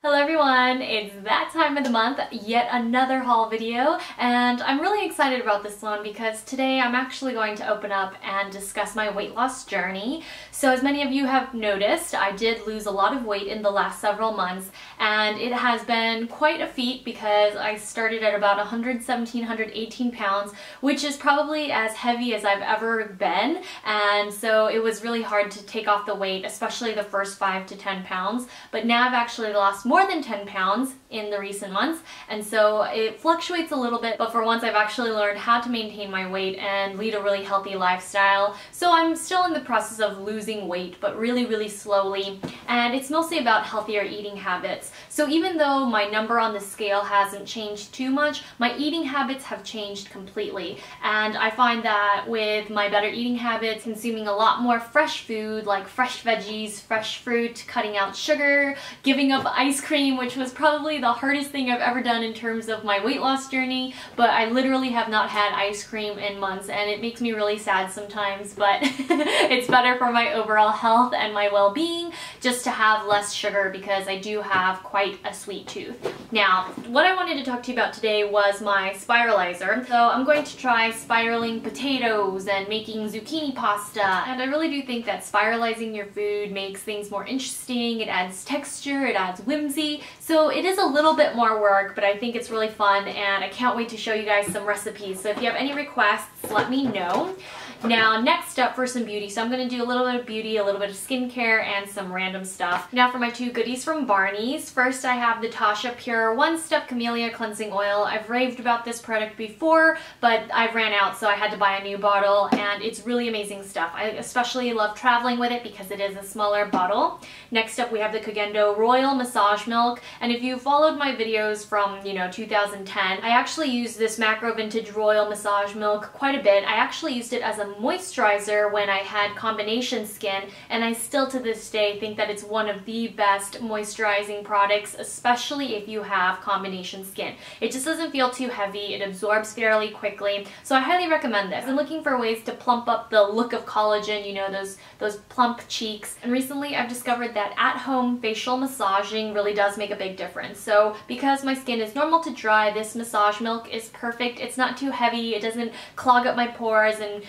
Hello everyone, it's that time of the month, yet another haul video, and I'm really excited about this one because today I'm actually going to open up and discuss my weight loss journey. So as many of you have noticed, I did lose a lot of weight in the last several months, and it has been quite a feat because I started at about 117, 118 pounds, which is probably as heavy as I've ever been, and so it was really hard to take off the weight, especially the first 5 to 10 pounds, but now I've actually lost more than 10 pounds in the recent months, and so it fluctuates a little bit, but for once I've actually learned how to maintain my weight and lead a really healthy lifestyle. So I'm still in the process of losing weight, but really slowly, and it's mostly about healthier eating habits. So even though my number on the scale hasn't changed too much, my eating habits have changed completely, and I find that with my better eating habits, consuming a lot more fresh food like fresh veggies, fresh fruit, cutting out sugar, giving up ice cream, which was probably the hardest thing I've ever done in terms of my weight loss journey, but I literally have not had ice cream in months, and it makes me really sad sometimes, but it's better for my overall health and my well-being just to have less sugar because I do have quite a sweet tooth. Now, what I wanted to talk to you about today was my spiralizer. So I'm going to try spiraling potatoes and making zucchini pasta, and I really do think that spiralizing your food makes things more interesting. It adds texture, it adds whimsy, so it is a little bit more work, but I think it's really fun, and I can't wait to show you guys some recipes. So if you have any requests, let me know. Now, next up for some beauty, so I'm going to do a little bit of beauty, a little bit of skincare, and some random stuff. Now for my two goodies from Barney's. First, I have the Tasha Pure One Step Camellia Cleansing Oil. I've raved about this product before, but I've ran out, so I had to buy a new bottle, and it's really amazing stuff. I especially love traveling with it because it is a smaller bottle. Next up, we have the Kogendo Royal Massage Milk, and if you followed my videos from, 2010, I actually used this Macro Vintage Royal Massage Milk quite a bit. I actually used it as a moisturizer when I had combination skin, and I still to this day think that it's one of the best moisturizing products, especially if you have combination skin. It just doesn't feel too heavy, it absorbs fairly quickly, so I highly recommend this. I'm looking for ways to plump up the look of collagen, those plump cheeks, and recently I've discovered that at-home facial massaging really does make a big difference. So because my skin is normal to dry, this massage milk is perfect. It's not too heavy, it doesn't clog up my pores and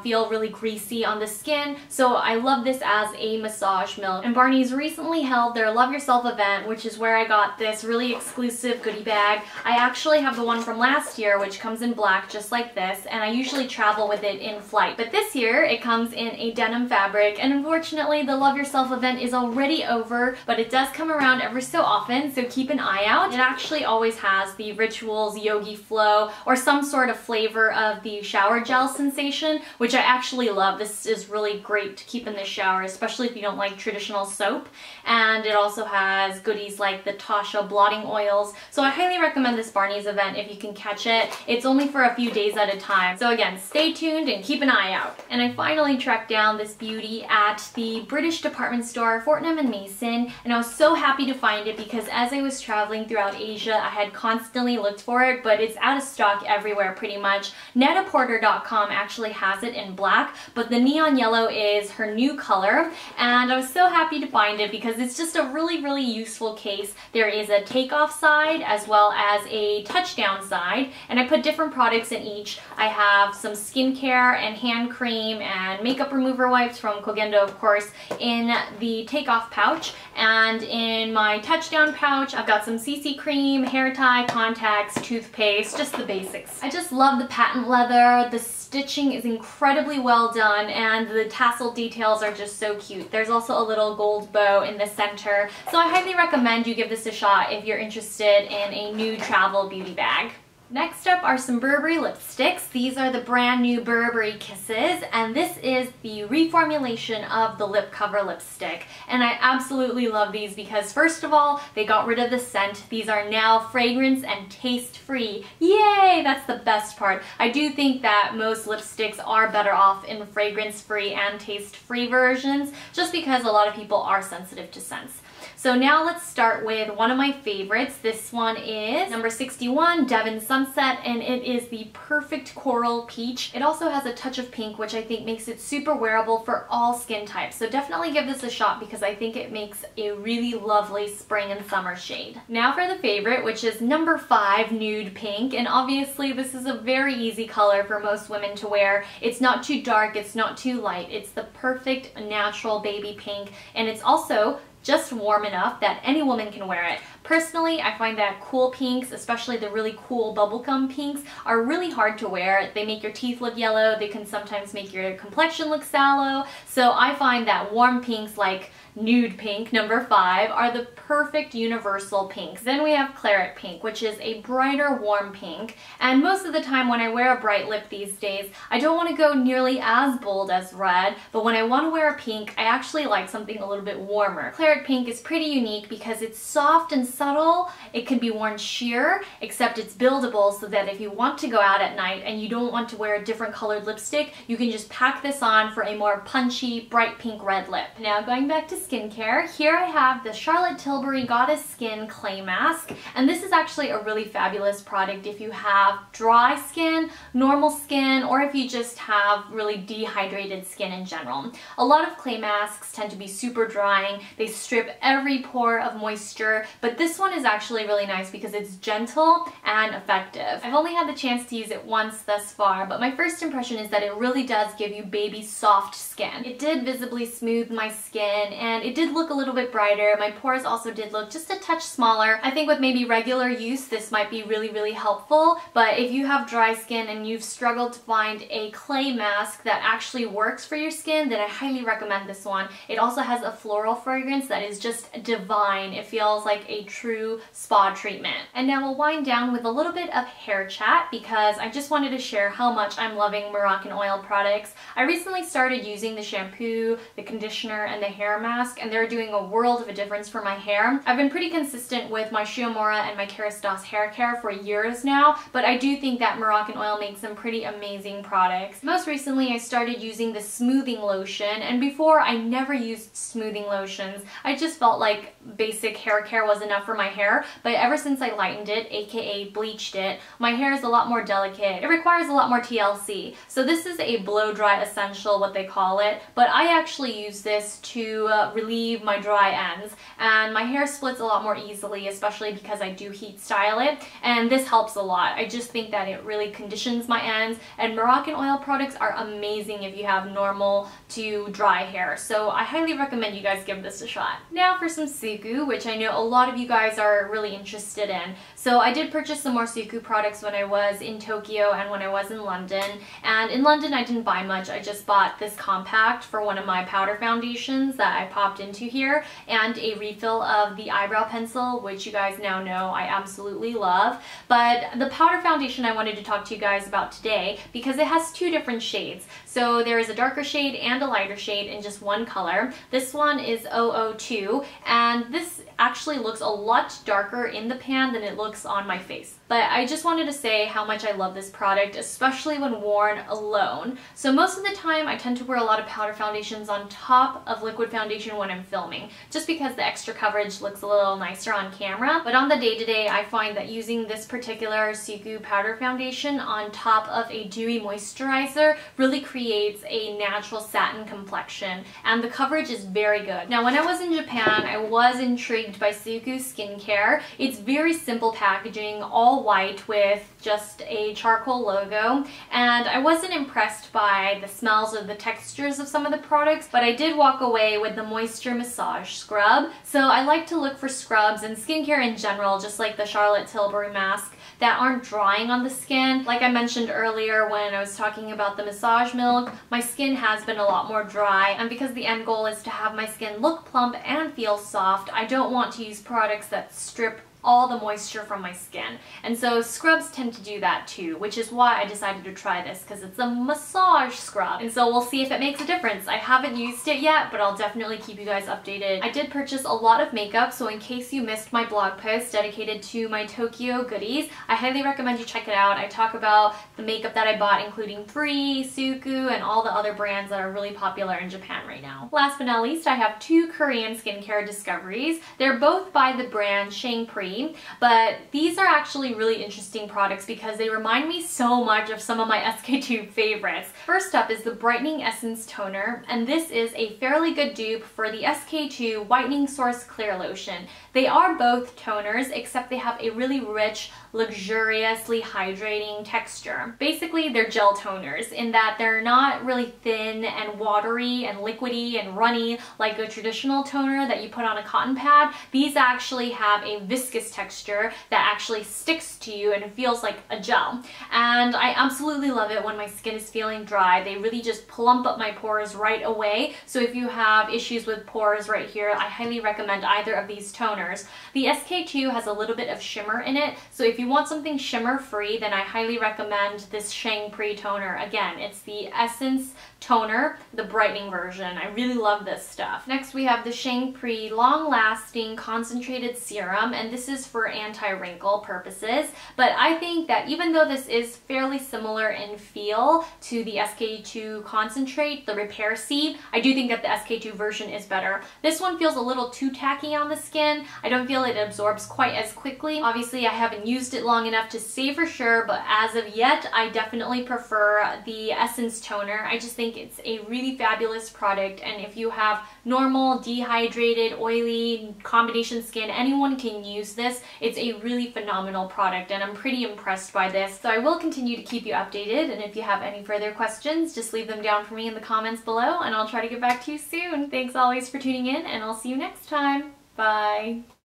feel really greasy on the skin, so I love this as a massage milk. And Barney's recently held their Love Yourself event, which is where I got this really exclusive goodie bag. I actually have the one from last year, which comes in black just like this, and I usually travel with it in flight. But this year it comes in a denim fabric, and unfortunately the Love Yourself event is already over, but it does come around every so often, so keep an eye out. It actually always has the Rituals Yogi Flow or some sort of flavor of the shower gel sensation, which I actually love. This is really great to keep in the shower, especially if you don't like traditional soap. And it also has goodies like the Tasha blotting oils. So I highly recommend this Barney's event if you can catch it. It's only for a few days at a time. So again, stay tuned and keep an eye out. And I finally tracked down this beauty at the British department store Fortnum & Mason, and I was so happy to find it because as I was traveling throughout Asia, I had constantly looked for it, but it's out of stock everywhere pretty much. Net-a-Porter.com actually has it in black, but the neon yellow is her new color, and I was so happy to find it because it's just a really useful case. There is a takeoff side as well as a touchdown side, and I put different products in each. I have some skincare and hand cream and makeup remover wipes from Kogendo, of course, in the takeoff pouch, and in my touchdown pouch I've got some CC cream, hair tie, contacts, toothpaste, just the basics. I just love the patent leather. The stitching is incredibly well done, and the tassel details are just so cute. There's also a little gold bow in the center, so I highly recommend you give this a shot if you're interested in a new travel beauty bag. Next up are some Burberry lipsticks. These are the brand new Burberry Kisses, and this is the reformulation of the lip cover lipstick. And I absolutely love these because first of all, they got rid of the scent. These are now fragrance and taste free. Yay! That's the best part. I do think that most lipsticks are better off in fragrance free and taste free versions just because a lot of people are sensitive to scents. So So now let's start with one of my favorites. This one is number 61, Devon Sunset, and it is the perfect coral peach. It also has a touch of pink, which I think makes it super wearable for all skin types. So definitely give this a shot because I think it makes a really lovely spring and summer shade. Now for the favorite, which is number 5, Nude Pink. And obviously this is a very easy color for most women to wear. It's not too dark, it's not too light. It's the perfect natural baby pink, and it's also just warm enough that any woman can wear it. Personally, I find that cool pinks, especially the really cool bubblegum pinks, are really hard to wear. They make your teeth look yellow, they can sometimes make your complexion look sallow, so I find that warm pinks like Nude Pink, number 5, are the perfect universal pinks. Then we have Claret Pink, which is a brighter warm pink, and most of the time when I wear a bright lip these days, I don't want to go nearly as bold as red, but when I want to wear a pink, I actually like something a little bit warmer. Claret Pink is pretty unique because it's soft and subtle. It can be worn sheer, except it's buildable so that if you want to go out at night and you don't want to wear a different colored lipstick, you can just pack this on for a more punchy, bright pink red lip. Now going back to skincare, here I have the Charlotte Tilbury Goddess Skin Clay Mask, and this is actually a really fabulous product if you have dry skin, normal skin, or if you just have really dehydrated skin in general. A lot of clay masks tend to be super drying. They strip every pore of moisture, but this one is actually really nice because it's gentle and effective. I've only had the chance to use it once thus far, but my first impression is that it really does give you baby soft skin. It did visibly smooth my skin, and it did look a little bit brighter. My pores also did look just a touch smaller. I think with maybe regular use, this might be really helpful, but if you have dry skin and you've struggled to find a clay mask that actually works for your skin, then I highly recommend this one. It also has a floral fragrance that is just divine. It feels like a true spa treatment. And now we'll wind down with a little bit of hair chat because I just wanted to share how much I'm loving Moroccan oil products. I recently started using the shampoo, the conditioner, and the hair mask, and they're doing a world of a difference for my hair. I've been pretty consistent with my Shiomura and my Kerastase hair care for years now, but I do think that Moroccan oil makes some pretty amazing products. Most recently, I started using the smoothing lotion, and before I never used smoothing lotions. I just felt like basic hair care was enough for my hair, but ever since I lightened it, aka bleached it, my hair is a lot more delicate. It requires a lot more TLC. So this is a blow dry essential, what they call it, but I actually use this to relieve my dry ends, and my hair splits a lot more easily, especially because I do heat style it, and this helps a lot. I just think that it really conditions my ends, and Moroccan oil products are amazing if you have normal to dry hair, so I highly recommend you guys give this a shot. Now for some Suku, which I know a lot of you guys are really interested in. So I did purchase some more Suku products when I was in Tokyo and when I was in London, and in London I didn't buy much. I just bought this compact for one of my powder foundations that I popped into here, and a refill of the eyebrow pencil, which you guys now know I absolutely love. But the powder foundation I wanted to talk to you guys about today because it has two different shades. So there is a darker shade and a lighter shade in just one color. This one is 002, and this actually looks a lot darker in the pan than it looks on my face. But I just wanted to say how much I love this product, especially when worn alone. So most of the time I tend to wear a lot of powder foundations on top of liquid foundation when I'm filming, just because the extra coverage looks a little nicer on camera. But on the day-to-day, I find that using this particular Suku powder foundation on top of a dewy moisturizer really creates a natural satin complexion, and the coverage is very good. Now when I was in Japan, I was intrigued by Suku skincare. It's very simple packaging, all white with just a charcoal logo, and I wasn't impressed by the smells or the textures of some of the products, but I did walk away with the moisture massage scrub. So I like to look for scrubs and skincare in general, just like the Charlotte Tilbury mask, that aren't drying on the skin. Like I mentioned earlier when I was talking about the massage milk, my skin has been a lot more dry, and because the end goal is to have my skin look plump and feel soft, I don't want to use products that strip all the moisture from my skin. And so scrubs tend to do that too, which is why I decided to try this, because it's a massage scrub. And so we'll see if it makes a difference. I haven't used it yet, but I'll definitely keep you guys updated. I did purchase a lot of makeup, so in case you missed my blog post dedicated to my Tokyo goodies, I highly recommend you check it out. I talk about the makeup that I bought, including Free, Suku, and all the other brands that are really popular in Japan right now. Last but not least, I have two Korean skincare discoveries. They're both by the brand Shangpri, but these are actually really interesting products because they remind me so much of some of my SK-II favorites. First up is the Brightening Essence Toner, and this is a fairly good dupe for the SK-II Whitening Source Clear Lotion. They are both toners, except they have a really rich, luxuriously hydrating texture. Basically, they're gel toners in that they're not really thin and watery and liquidy and runny like a traditional toner that you put on a cotton pad. These actually have a viscous texture that actually sticks to you and it feels like a gel. And I absolutely love it when my skin is feeling dry. They really just plump up my pores right away. So if you have issues with pores right here, I highly recommend either of these toners. The SK-II has a little bit of shimmer in it, so if you want something shimmer free, then I highly recommend this Shangpri toner. Again, it's the Essence Toner, the brightening version. I really love this stuff. Next we have the Shangpri Long Lasting Concentrated Serum, and this is for anti-wrinkle purposes, but I think that even though this is fairly similar in feel to the SK-II Concentrate, the Repair C, I do think that the SK-II version is better. This one feels a little too tacky on the skin. I don't feel it absorbs quite as quickly. Obviously, I haven't used it long enough to say for sure, but as of yet, I definitely prefer the Essence Toner. I just think it's a really fabulous product, and if you have normal, dehydrated, oily, combination skin, anyone can use this. It's a really phenomenal product, and I'm pretty impressed by this. So I will continue to keep you updated, and if you have any further questions, just leave them down for me in the comments below, and I'll try to get back to you soon. Thanks always for tuning in, and I'll see you next time. Bye.